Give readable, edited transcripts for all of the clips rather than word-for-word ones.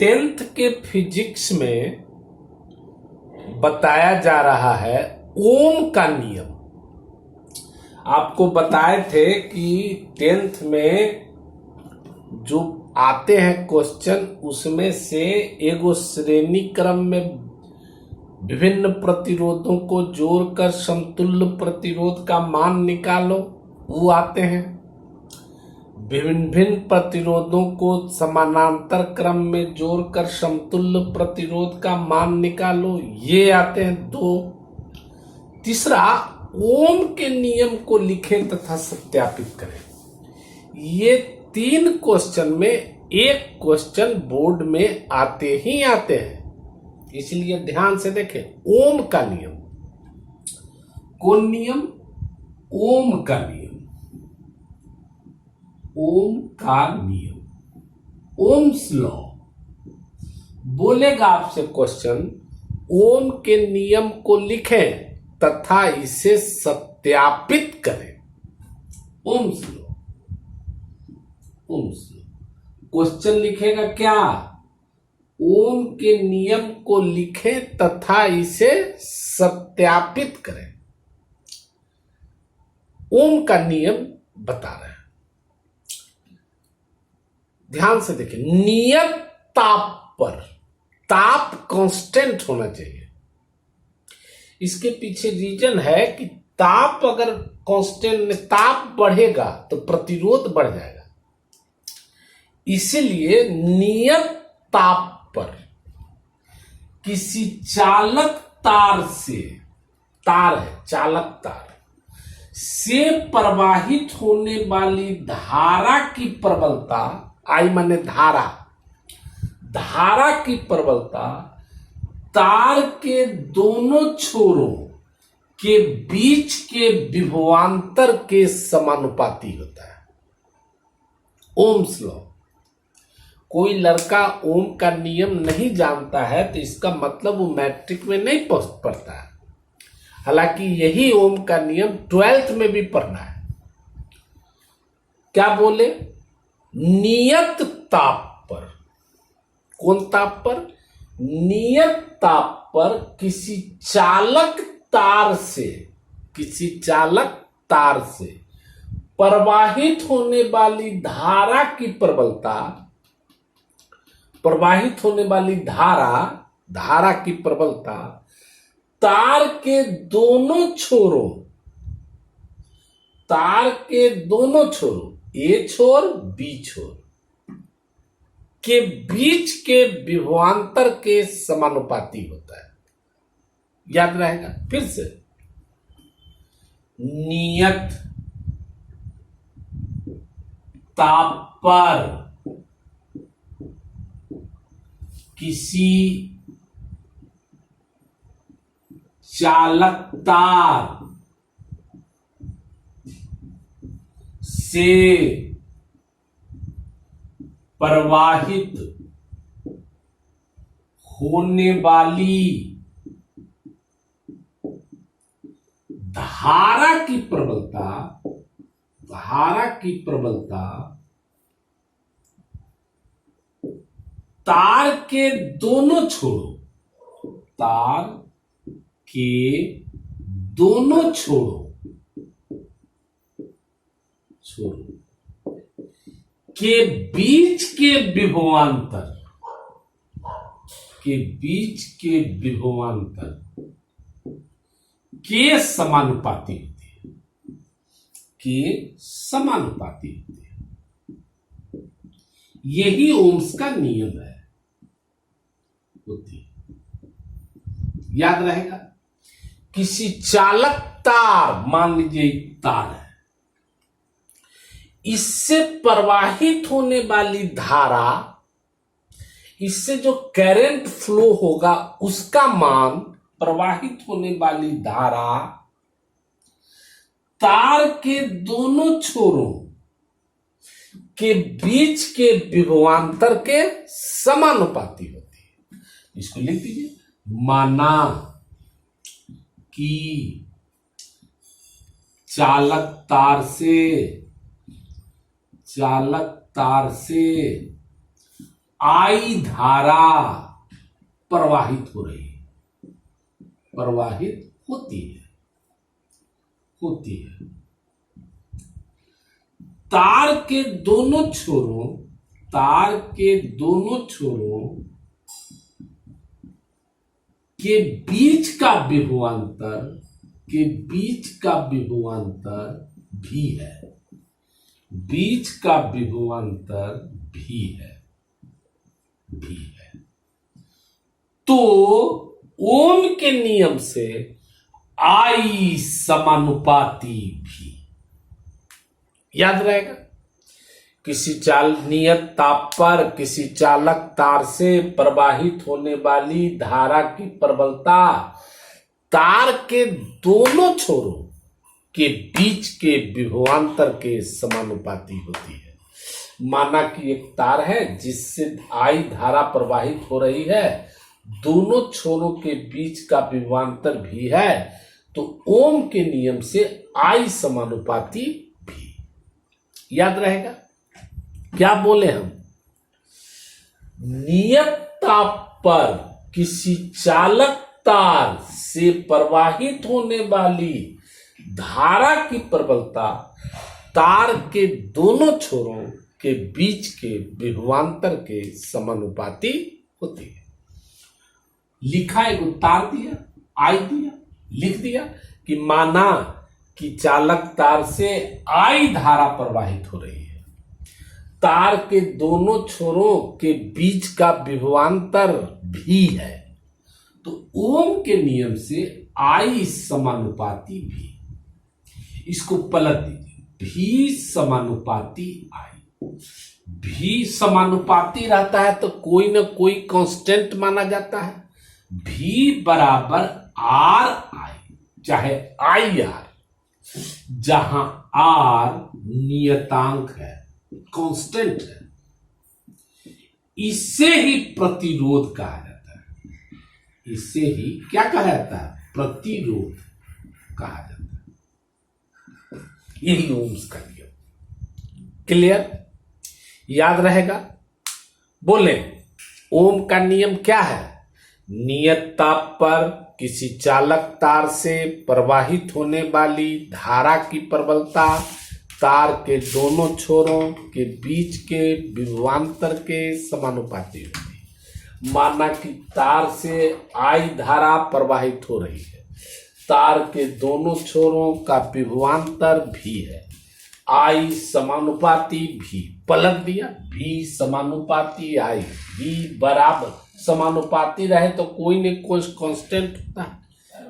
10th के physics में बताया जा रहा है ओम का नियम। आपको बताए थे कि 10th में जो आते हैं क्वेश्चन, उसमें से एगो श्रेणी क्रम में विभिन्न प्रतिरोधों को जोड़कर समतुल्य प्रतिरोध का मान निकालो, वो आते हैं। विभिन्न प्रतिरोधों को समानांतर क्रम में जोड़कर समतुल्य प्रतिरोध का मान निकालो, ये आते हैं 2। तीसरा, ओम के नियम को लिखें तथा सत्यापित करें। ये 3 क्वेश्चन में एक क्वेश्चन बोर्ड में आते ही आते हैं, इसलिए ध्यान से देखें। ओम का नियम, कौन नियम? ओम का नियम। ओम का नियम, ओम्स लॉ। बोलेगा आपसे क्वेश्चन, ओम के नियम को लिखें तथा इसे सत्यापित करें। Ohm's law, Ohm's law. Question लिखेगा क्या? ओम के नियम को लिखें तथा इसे सत्यापित करें। ओम का नियम बता रहे हैं, ध्यान से देखें। नियत ताप पर, ताप कांस्टेंट होना चाहिए। इसके पीछे रीजन है कि ताप अगर कांस्टेंट, ताप बढ़ेगा तो प्रतिरोध बढ़ जाएगा। इसीलिए नियत ताप पर किसी चालक तार से, तार है चालक तार से प्रवाहित होने वाली धारा की प्रबलता, आई माने धारा, धारा की प्रबलता तार के दोनों छोरों के बीच के विभवांतर के समानुपाती होता है। Ohm's law. कोई लड़का ओम का नियम नहीं जानता है तो इसका मतलब वो मैट्रिक में नहीं पढ़ता है। हालांकि यही ओम का नियम 12th में भी पढ़ना है। क्या बोले? नियत ताप पर, कौन ताप पर? नियत ताप पर किसी चालक तार से, किसी चालक तार से प्रवाहित होने वाली धारा की प्रबलता, प्रवाहित होने वाली धारा, धारा की प्रबलता तार के दोनों छोरों, तार के दोनों छोरों, ए छोर बी छोर के बीच के विभवांतर के समानुपाती होता है। याद रहेगा? फिर से, नियत ताप पर किसी चालक तार से प्रवाहित होने वाली धारा की प्रबलता, धारा की प्रबलता तार के दोनों छोरों, तार के दोनों छोरों के बीच के विभवांतर, के बीच के विभवांतर के समानुपाती होती है, के समानुपाती होती है। यही ओम्स का नियम है, होती है। याद रहेगा? किसी चालक तार, मान लीजिए तार है, इससे प्रवाहित होने वाली धारा, इससे जो करंट फ्लो होगा उसका मान, प्रवाहित होने वाली धारा तार के दोनों छोरों के बीच के विभवांतर के समानुपाती होती है। इसको लिख दीजिए। माना कि चालक तार से आई धारा प्रवाहित हो रही है, प्रवाहित होती है, तार के दोनों छोरों, तार के दोनों छोरों के बीच का विभवांतर, के बीच का विभवांतर भी है, बीच का विभवांतर भी है, भी है। तो ओम के नियम से आई समानुपाती भी, याद रहेगा। किसी नियत ताप पर किसी चालक तार से प्रवाहित होने वाली धारा की प्रबलता तार के दोनों छोरों के बीच के विभवांतर के समानुपाती होती है। माना कि एक तार है जिससे आई धारा प्रवाहित हो रही है, दोनों छोरों के बीच का विभवांतर भी है, तो ओम के नियम से आई समानुपाती भी, याद रहेगा। क्या बोले हम? नियत ताप पर किसी चालक तार से प्रवाहित होने वाली धारा की प्रबलता तार के दोनों छोरों के बीच के विभवांतर के समानुपाती होती है। लिखा एक तार दिया, आई दिया, लिख दिया कि माना कि चालक तार से आई धारा प्रवाहित हो रही है, तार के दोनों छोरों के बीच का विभवांतर भी है, तो ओम के नियम से आई समानुपाती भी, इसको पलट दीजिए, भी समानुपाती आई। भी समानुपाती रहता है तो कोई ना कोई कांस्टेंट माना जाता है। भी बराबर आर आई, चाहे आई आर, जहां आर नियतांक है, कांस्टेंट है, इससे ही प्रतिरोध कहा जाता है। इससे ही क्या कहा जाता है? प्रतिरोध कहा जाता है। यही ओम्स का नियम। क्लियर? याद रहेगा। बोले ओम का नियम क्या है? नियत ताप पर किसी चालक तार से प्रवाहित होने वाली धारा की प्रबलता तार के दोनों छोरों के बीच के विभवांतर के समानुपाती होती है। माना कि तार से आई धारा प्रवाहित हो रही है, तार के दोनों छोरों का विभवांतर भी है, आई समानुपाती भी, पलट दिया, भी समानुपाती आई, भी बराबर समानुपाती रहे तो कोई न कोई कांस्टेंट होता है,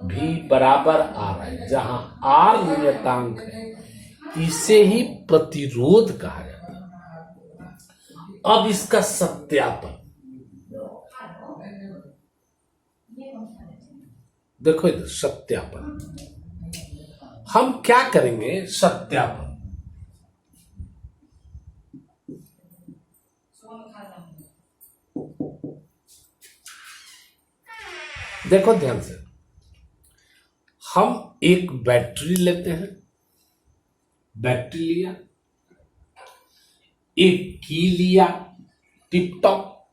भी बराबर आर है, जहां आर नियतांक है, इसे ही प्रतिरोध कहा जाता है। अब इसका सत्यापन देखो, इधर सत्यापन हम क्या करेंगे? सत्यापन देखो ध्यान से, हम एक बैटरी लेते हैं, बैटरी लिया, एक की लिया टिप टॉप,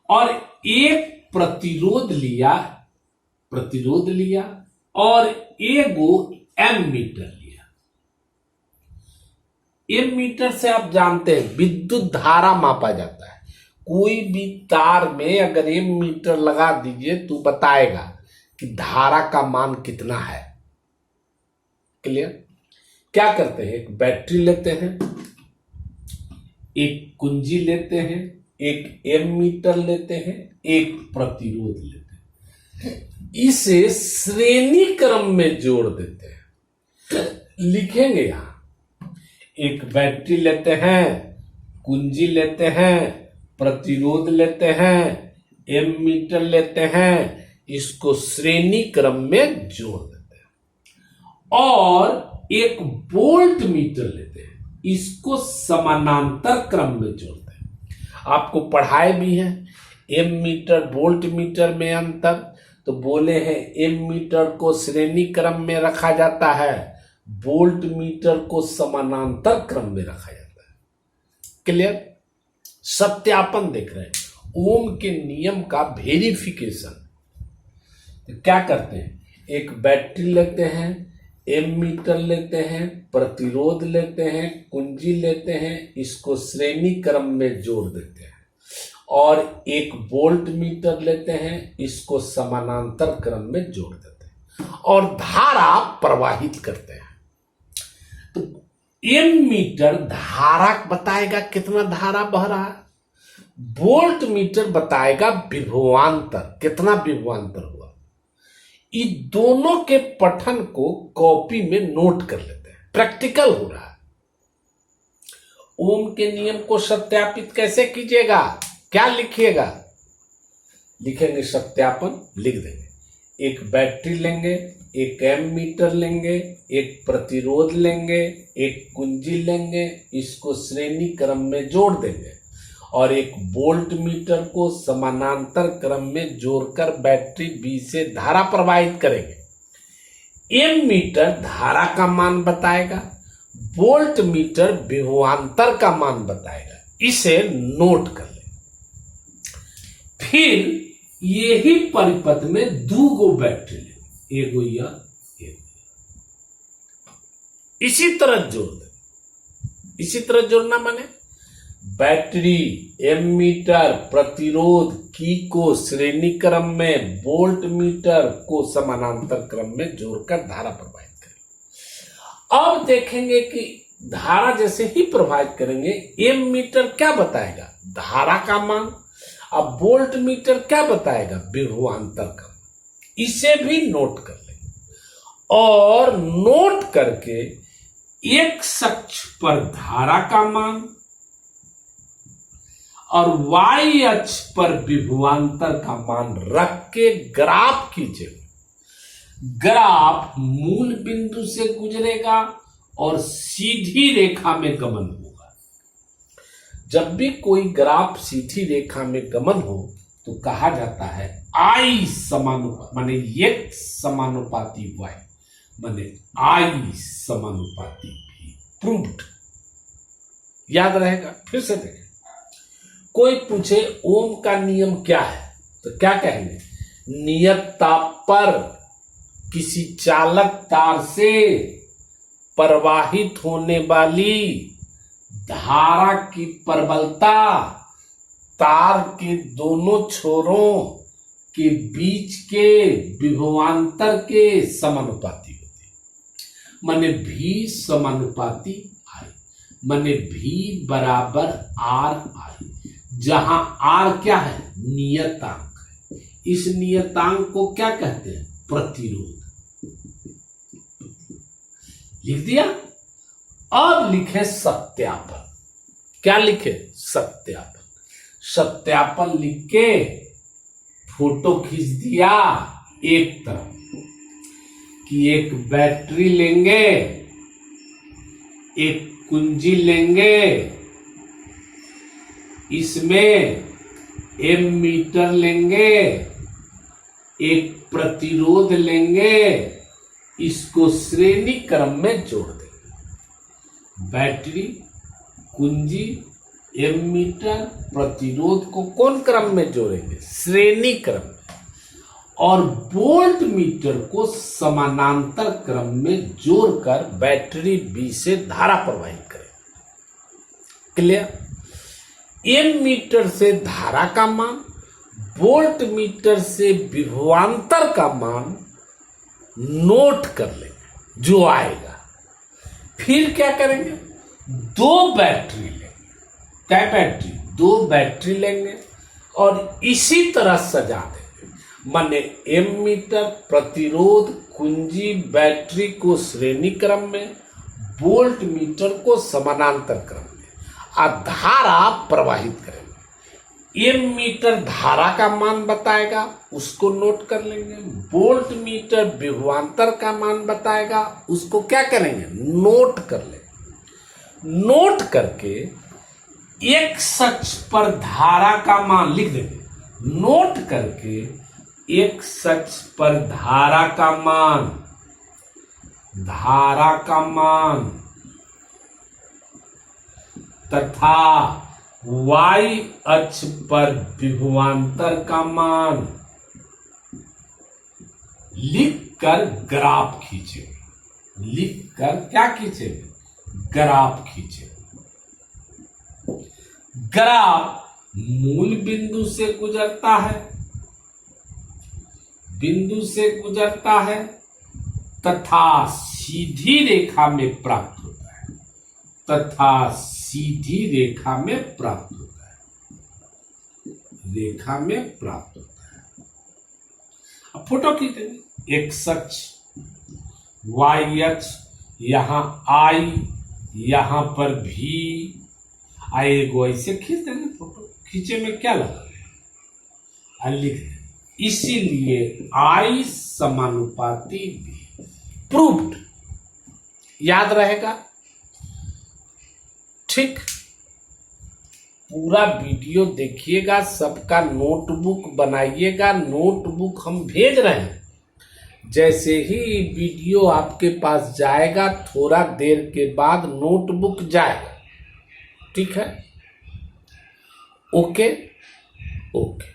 और एक प्रतिरोध लिया, और एगो एमीटर लिया। एमीटर से आप जानते हैं विद्युत धारा मापा जाता है। कोई भी तार में अगर एमीटर लगा दीजिए तो बताएगा कि धारा का मान कितना है। क्लियर? क्या करते हैं? एक बैटरी लेते हैं, एक कुंजी लेते हैं, एक एमीटर लेते हैं, एक प्रतिरोध लेते हैं, इसे श्रेणी क्रम में जोड़ देते हैं। लिखेंगे यहां, एक बैटरी लेते हैं, कुंजी लेते हैं, प्रतिरोध लेते हैं, एमीटर लेते हैं, इसको श्रेणी क्रम में जोड़ देते हैं, और एक वोल्ट मीटर लेते हैं, इसको समानांतर क्रम में जोड़ते हैं। आपको पढ़ाए भी हैं एमीटर वोल्ट मीटर में अंतर, तो बोले हैं एमीटर को श्रेणी क्रम में रखा जाता है, वोल्ट मीटर को समानांतर क्रम में रखा जाता है। क्लियर? सत्यापन देख रहे हैं, ओम के नियम का वेरिफिकेशन। तो क्या करते हैं, एक बैटरी लेते हैं, एमीटर लेते हैं, प्रतिरोध लेते हैं, कुंजी लेते हैं, इसको श्रेणी क्रम में जोड़ देते हैं, और एक वोल्ट मीटर लेते हैं, इसको समानांतर क्रम में जोड़ देते हैं और धारा प्रवाहित करते हैं। तो एमीटर धारा बताएगा कितना धारा बह रहा है, वोल्ट मीटर बताएगा विभवांतर, कितना विभवांतर हुआ। इन दोनों के पठन को कॉपी में नोट कर लेते हैं, प्रैक्टिकल हो रहा है। ओम के नियम को सत्यापित कैसे कीजिएगा, क्या लिखिएगा, लिखेंगे सत्यापन, लिख देंगे। एक बैटरी लेंगे, एक एमीटर लेंगे, एक प्रतिरोध लेंगे, एक कुंजी लेंगे, इसको श्रेणी क्रम में जोड़ देंगे और एक वोल्ट मीटर को समानांतर क्रम में जोड़कर बैटरी बी से धारा प्रवाहित करेंगे। एम मीटर धारा का मान बताएगा, वोल्ट मीटर विभवांतर का मान बताएगा। इसे नोट कर लें। फिर यही परिपथ में दो गो बैटरी लेंगे, एगो या एक, इसी तरह जोड़ दें। इसी तरह जोड़ना माने बैटरी, एमीटर, प्रतिरोध की को श्रेणी क्रम में, वोल्ट मीटर को समानांतर क्रम में जोड़कर धारा प्रवाहित करें। अब देखेंगे कि धारा जैसे ही प्रवाहित करेंगे, एम मीटर क्या बताएगा, धारा का मान, अब वोल्ट मीटर क्या बताएगा, विभवांतर का। इसे भी नोट कर लेंगे और नोट करके एक अक्ष पर धारा का मान और y अक्ष पर विभवांतर का मान रख के ग्राफ खींचेंगे। ग्राफ मूल बिंदु से गुजरेगा और सीधी रेखा में गमन होगा। जब भी कोई ग्राफ सीधी रेखा में गमन हो तो कहा जाता है I समानुपाती, माने x समानुपाती y, माने I समानुपाती v। प्रूव्ड, याद रहेगा। फिर से देखें, कोई पूछे ओम का नियम क्या है तो क्या कहेंगे, नियत ताप पर किसी चालक तार से प्रवाहित होने वाली धारा की प्रबलता तार के दोनों छोरों के बीच के विभवांतर के समानुपाती होती है। माने V समानुपाती I, माने V बराबर RI, जहां R क्या है, नियतांक है। इस नियतांक को क्या कहते हैं, प्रतिरोध। लिख दिया। अब लिखे सत्यापन। क्या लिखे, सत्यापन। सत्यापन लिख के फोटो खींच दिया एक तरफ कि एक बैटरी लेंगे, एक कुंजी लेंगे, इसमें एमीटर लेंगे, एक प्रतिरोध लेंगे, इसको श्रेणी क्रम में जोड़ देंगे। बैटरी, कुंजी, एमीटर, प्रतिरोध को कौन क्रम में जोड़ेंगे, श्रेणी क्रम में, और वोल्ट मीटर को समानांतर क्रम में जोड़कर बैटरी बी से धारा प्रवाहित करें। क्लियर। एम मीटर से धारा का मान, वोल्ट मीटर से विभवांतर का मान नोट कर लेंगे जो आएगा। फिर क्या करेंगे, दो बैटरी लेंगे। क्या बैटरी, दो बैटरी लेंगे और इसी तरह सजा देंगे। माने एम मीटर, प्रतिरोध, कुंजी, बैटरी को श्रेणी क्रम में, वोल्ट मीटर को समानांतर क्रम में, धारा प्रवाहित करेंगे। एम मीटर धारा का मान बताएगा, उसको नोट कर लेंगे। वोल्ट मीटर विभवांतर का मान बताएगा, उसको क्या करेंगे, नोट कर लेंगे। नोट करके एक अक्ष पर धारा का मान लिख देंगे। नोट करके एक अक्ष पर धारा का मान, तथा y अक्ष पर विभवांतर का मान लिखकर ग्राफ खींचे। लिखकर क्या खींचे? ग्राफ खींचे। ग्राफ मूल बिंदु से गुजरता है, बिंदु से गुजरता है तथा सीधी रेखा में प्राप्त होता है, तथा सीधी रेखा में प्राप्त होता है, रेखा में प्राप्त होता है। अब फोटो खींचेंगे। एक्स अक्ष, वाई अक्ष, यहां आई, यहां पर भी आएगो, ऐसे खींच देंगे। फोटो खींचे में क्या लगा, लिख दें। इसीलिए आई समानुपाती भी प्रूव्ड। याद रहेगा? ठीक। पूरा वीडियो देखिएगा, सबका नोटबुक बनाइएगा। नोटबुक हम भेज रहे हैं। जैसे ही वीडियो आपके पास जाएगा, थोड़ा देर के बाद नोटबुक जाएगा। ठीक है? Okay okay.